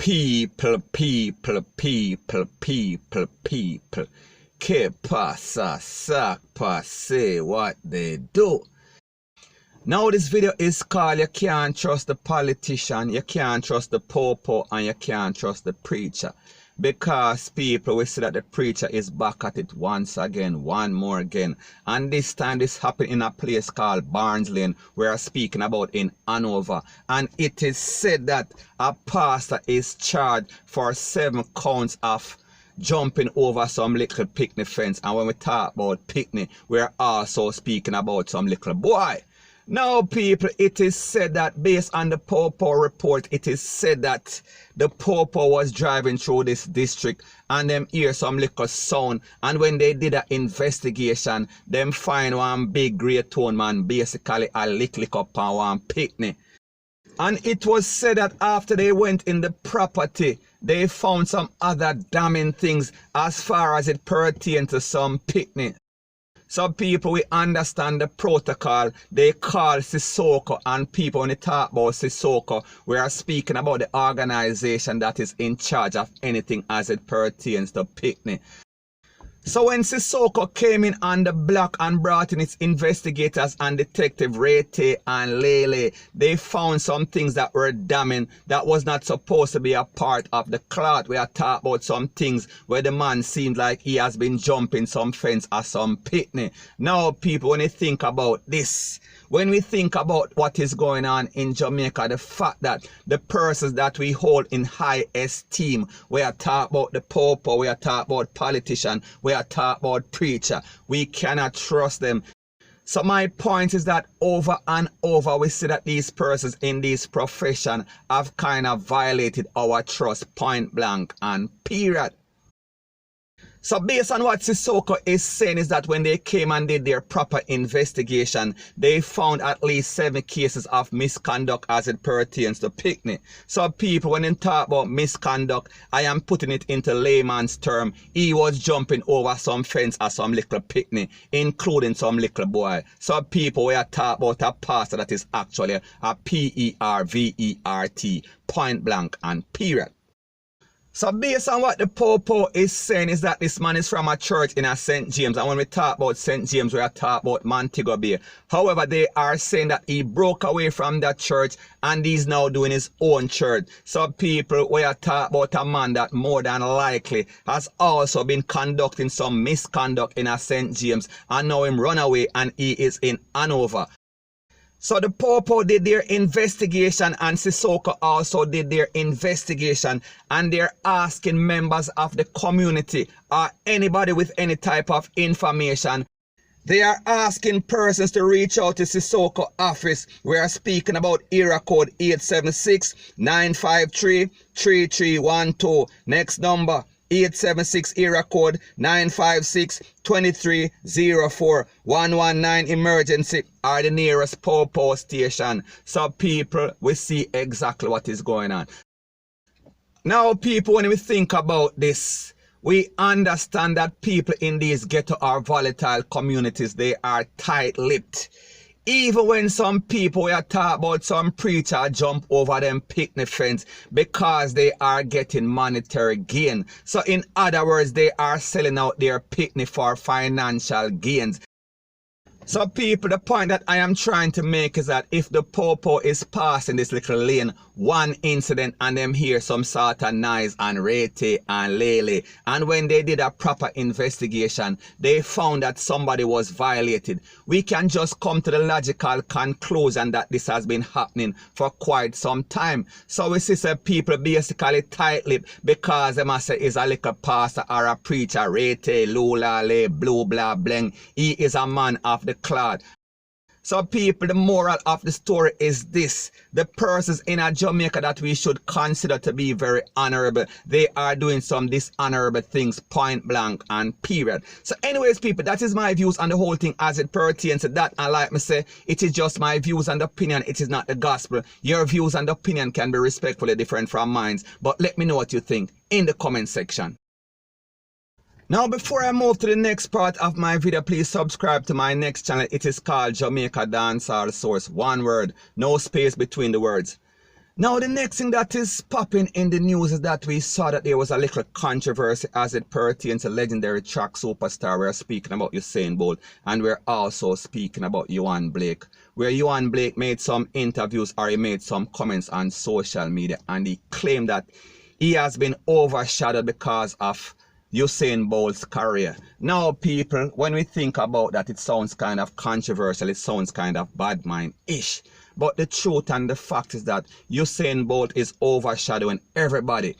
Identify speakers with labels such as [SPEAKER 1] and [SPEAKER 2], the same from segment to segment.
[SPEAKER 1] People. Que pasa, sac passe, what they do. Now this video is called You Can't Trust the Politician, You Can't Trust the Popo, and You Can't Trust the Preacher. Because people will see that the preacher is back at it once again, one more again. And this time this happened in a place called Barnes Lane, we are speaking about in Hanover. And it is said that a pastor is charged for 7 counts of jumping over some little PICKNEY fence. And when we talk about PICKNEY, we are also speaking about some little boy. Now people, it is said that based on the Popo report, it is said that the Popo was driving through this district and them hear some little sound, and when they did an investigation, them find one big grey tone man basically a lick up on one PICKNEY. And it was said that after they went in the property, they found some other damning things as far as it pertains to some PICKNEY. So people, we understand the protocol. They call Sissoko, and people, when they talk about Sissoko, we are speaking about the organization that is in charge of anything as it pertains to PICKNEY. So when Sissoko came in on the block and brought in its investigators and detective Rete and Lele, they found some things that were damning, that was not supposed to be a part of the cloth. We are talking about some things where the man seemed like he has been jumping some fence or some PICKNEY. Now people, when you think about this, when we think about what is going on in Jamaica, the fact that the persons that we hold in high esteem, we are talking about the Popo, we are talking about politician, we are talking about preacher, we cannot trust them. So my point is that over and over we see that these persons in this profession have kind of violated our trust, point blank and period. So based on what Sissoko is saying is that when they came and did their proper investigation, they found at least 7 cases of misconduct as it pertains to PICKNEY. So people, when they talk about misconduct, I am putting it into layman's term. He was jumping over some fence or some little PICKNEY, including some little boy. So people, we are talking about a pastor that is actually a PERVERT, point blank and period. So based on what the Popo is saying is that this man is from a church in a St. James. And when we talk about St. James, we are talking about Montego Bay. However, they are saying that he broke away from that church and he's now doing his own church. So people, we are talking about a man that more than likely has also been conducting some misconduct in a St. James. And now him run away and he is in Hanover. So the Popo did their investigation and Sissoko also did their investigation, and they're asking members of the community or anybody with any type of information. They are asking persons to reach out to Sissoko office. We are speaking about area code 876-953-3312. Next number 876 area code 956-2304. 119 emergency are the nearest Popo station. So people, we see exactly what is going on. Now people, when we think about this, we understand that people in these ghetto or volatile communities, they are tight-lipped. Even when some people, we are talking about some preacher jump over them PICKNEY fence because they are getting monetary gain. So in other words, they are selling out their PICKNEY for financial gains. So people, the point that I am trying to make is that if the Popo is passing this little lane, one incident and them hear some sort of noise and Rete and Lele, and when they did a proper investigation, they found that somebody was violated. We can just come to the logical conclusion that this has been happening for quite some time. So we see some people basically tight-lipped because they must say is a little pastor or a preacher, Rete, Lula, Le, Blue, Blah, Bling. He is a man of the cloud. So people, the moral of the story is this: the persons in a Jamaica that we should consider to be very honorable, they are doing some dishonorable things, point blank and period. So anyways people, that is my views on the whole thing as it pertains to that. And like me say, it is just my views and opinion, it is not the gospel. Your views and opinion can be respectfully different from mine, but let me know what you think in the comment section. Now before I move to the next part of my video, please subscribe to my next channel. It is called Jamaica Dancehall Source. One word, no space between the words. Now the next thing that is popping in the news is that we saw that there was a little controversy as it pertains to legendary track superstar. We're speaking about Usain Bolt, and we're also speaking about Yohan Blake, where Yohan Blake made some interviews or he made some comments on social media, and he claimed that he has been overshadowed because of Usain Bolt's career. Now people, when we think about that, it sounds kind of controversial, it sounds kind of bad mind-ish. But the truth and the fact is that Usain Bolt is overshadowing everybody.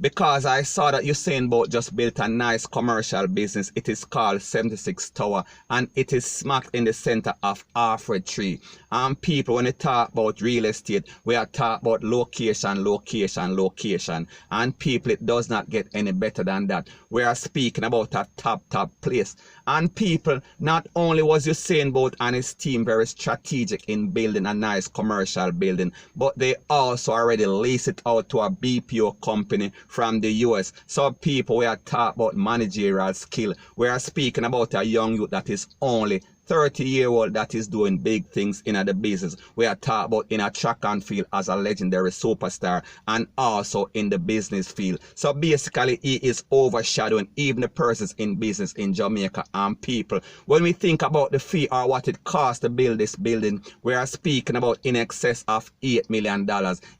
[SPEAKER 1] Because I saw that Usain Bolt just built a nice commercial business. It is called 76 Tower, and it is smack in the center of Alfred Tree. And people, when they talk about real estate, we are talking about location, location, location. And people, it does not get any better than that. We are speaking about a top place. And people, not only was Usain Bolt and his team very strategic in building a nice commercial building, but they also already leased it out to a BPO company from the US. So people, we are talking about managerial skill. We are speaking about a young youth that is only 30-year-old that is doing big things in the business. We are talking about in a track and field as a legendary superstar, and also in the business field. So basically he is overshadowing even the persons in business in Jamaica. And people, when we think about the fee or what it costs to build this building, we are speaking about in excess of $8 million.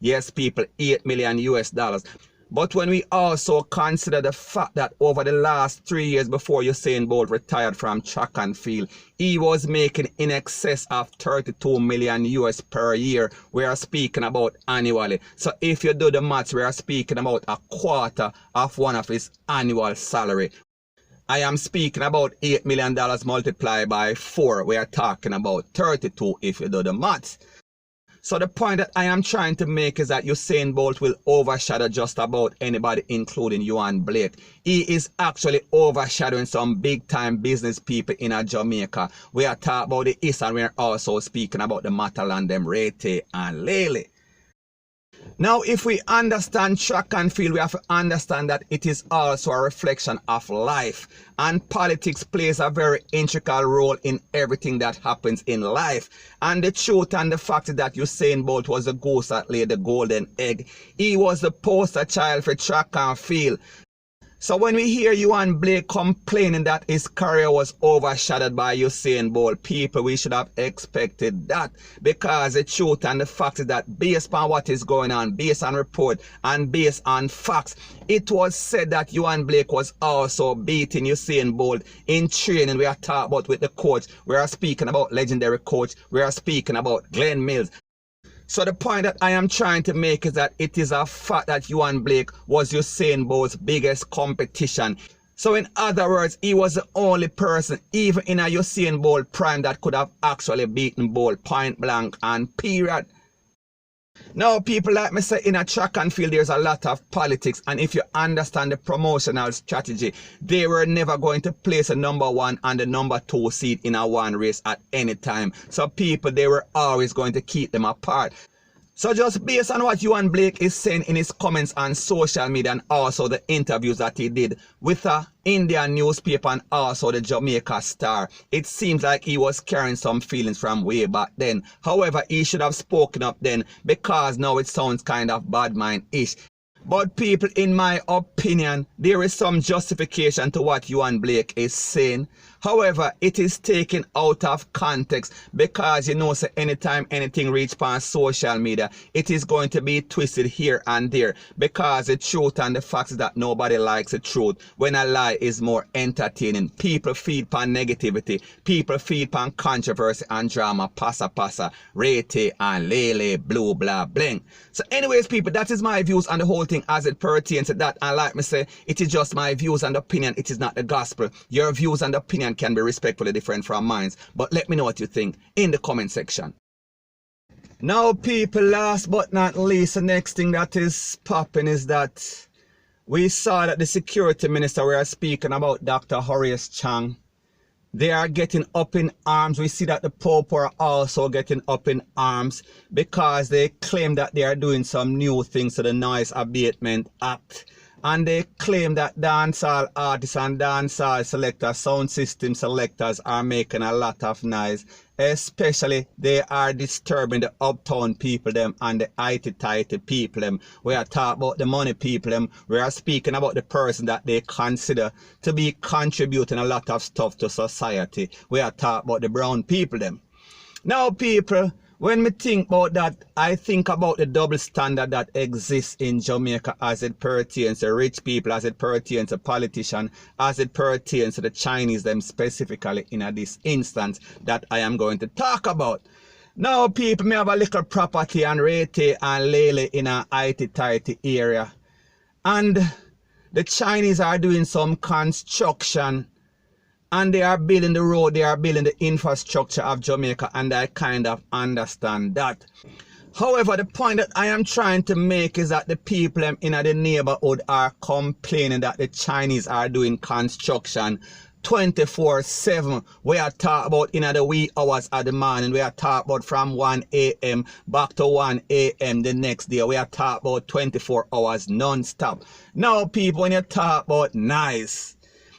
[SPEAKER 1] Yes people, $8 million US dollars. But when we also consider the fact that over the last 3 years before Usain Bolt retired from track and field, he was making in excess of 32 million US per year. We are speaking about annually. So if you do the maths, we are speaking about a quarter of one of his annual salary. I am speaking about $8 million multiplied by 4. We are talking about 32 if you do the maths. So the point that I am trying to make is that Usain Bolt will overshadow just about anybody, including Yohan Blake. He is actually overshadowing some big time business people in Jamaica. We are talking about the East, and we are also speaking about the Matalan, them Rete and Lele. Now, if we understand track and field, we have to understand that it is also a reflection of life. And politics plays a very integral role in everything that happens in life. And the truth and the fact is that Usain Bolt was the goose that laid the golden egg. He was the poster child for track and field. So when we hear Yohan Blake complaining that his career was overshadowed by Usain Bolt, people, we should have expected that, because the truth and the fact is that based on what is going on, based on report and based on facts, it was said that Yohan Blake was also beating Usain Bolt in training. We are talking about with the coach. We are speaking about legendary coach. We are speaking about Glenn Mills. So the point that I am trying to make is that it is a fact that Yohan Blake was Usain Bolt's biggest competition. So in other words, he was the only person, even in a Usain Bolt prime, that could have actually beaten Bolt point blank and period. Now people, like me say, in a track and field there's a lot of politics, and if you understand the promotional strategy, they were never going to place a #1 and the #2 seed in a one race at any time. So people, they were always going to keep them apart. So just based on what Yohan Blake is saying in his comments on social media, and also the interviews that he did with a Indian newspaper and also the Jamaica Star, it seems like he was carrying some feelings from way back then. However, he should have spoken up then, because now it sounds kind of bad mind-ish. But people, in my opinion, there is some justification to what Yohan Blake is saying. However, it is taken out of context, because you know, so anytime anything reaches on social media, it is going to be twisted here and there, because the truth and the fact is that nobody likes the truth. When a lie is more entertaining, people feed upon negativity, people feed upon controversy and drama, passa, rete and lele, blue, blah, bling. So anyways people, that is my views on the whole thing as it pertains to that. And like me say, it is just my views and opinion, it is not the gospel. Your views and opinion can be respectfully different from mine, but let me know what you think in the comment section. Now people, last but not least, the next thing that is popping is that we saw that the security minister, we are speaking about Dr. Horace Chang, they are getting up in arms. We see that the Pope are also getting up in arms, because they claim that they are doing some new things to the Noise Abatement Act. and they claim that dancehall artists and dancehall selectors, sound system selectors are making a lot of noise. Especially they are disturbing the uptown people them and the IT-tighty people them. We are talking about the money people them. We are speaking about the person that they consider to be contributing a lot of stuff to society. We are talking about the brown people them. Now people, when me think about that, I think about the double standard that exists in Jamaica as it pertains to rich people, as it pertains to politicians, as it pertains to the Chinese them specifically in this instance that I am going to talk about. Now people, me have a little property and rate and lele in a IT-tighty area. And the Chinese are doing some construction and they are building the road, they are building the infrastructure of Jamaica, and I kind of understand that. However, the point that I am trying to make is that the people in the neighborhood are complaining that the Chinese are doing construction 24/7. We are talking about in the wee hours of the morning. We are talking about from 1 a.m. back to 1 a.m. the next day. We are talking about 24 hours non-stop. Now people, when you talk about nice,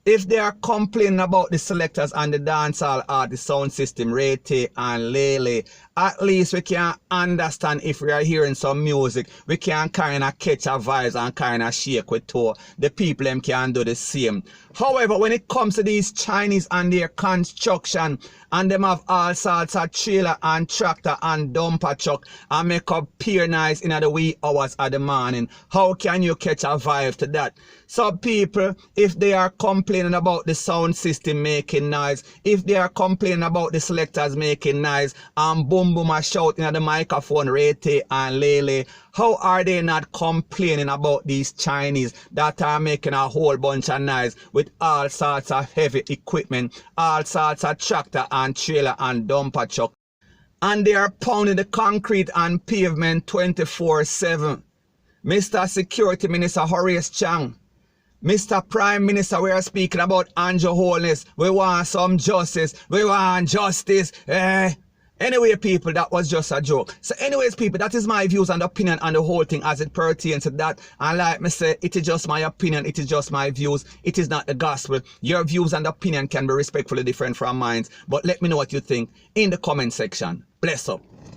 [SPEAKER 1] if they are complaining about the selectors and the dancehall artist, sound system, Rete and Lele, at least we can understand if we are hearing some music, we can kind of catch our vibes and kind of shake with toe. The people them can do the same. However, when it comes to these Chinese and their construction, and them have all sorts of trailer and tractor and dumper truck and make up peer nice in the wee hours of the morning, how can you catch a vibe to that? So people, if they are complaining about the sound system making noise, if they are complaining about the selectors making noise, and boom boom a shout in the microphone, Rete and Lele, how are they not complaining about these Chinese that are making a whole bunch of noise with all sorts of heavy equipment, all sorts of tractor and trailer and dumper truck, and they are pounding the concrete and pavement 24/7. Mr. Security Minister Horace Chang, Mr. Prime Minister, we are speaking about Andrew Holness. We want some justice. We want justice. Anyway, people, that was just a joke. So anyways, people, that is my views and opinion on the whole thing as it pertains to that. And like me say, it is just my opinion. It is just my views. It is not the gospel. Your views and opinion can be respectfully different from mine. But let me know what you think in the comment section. Bless up.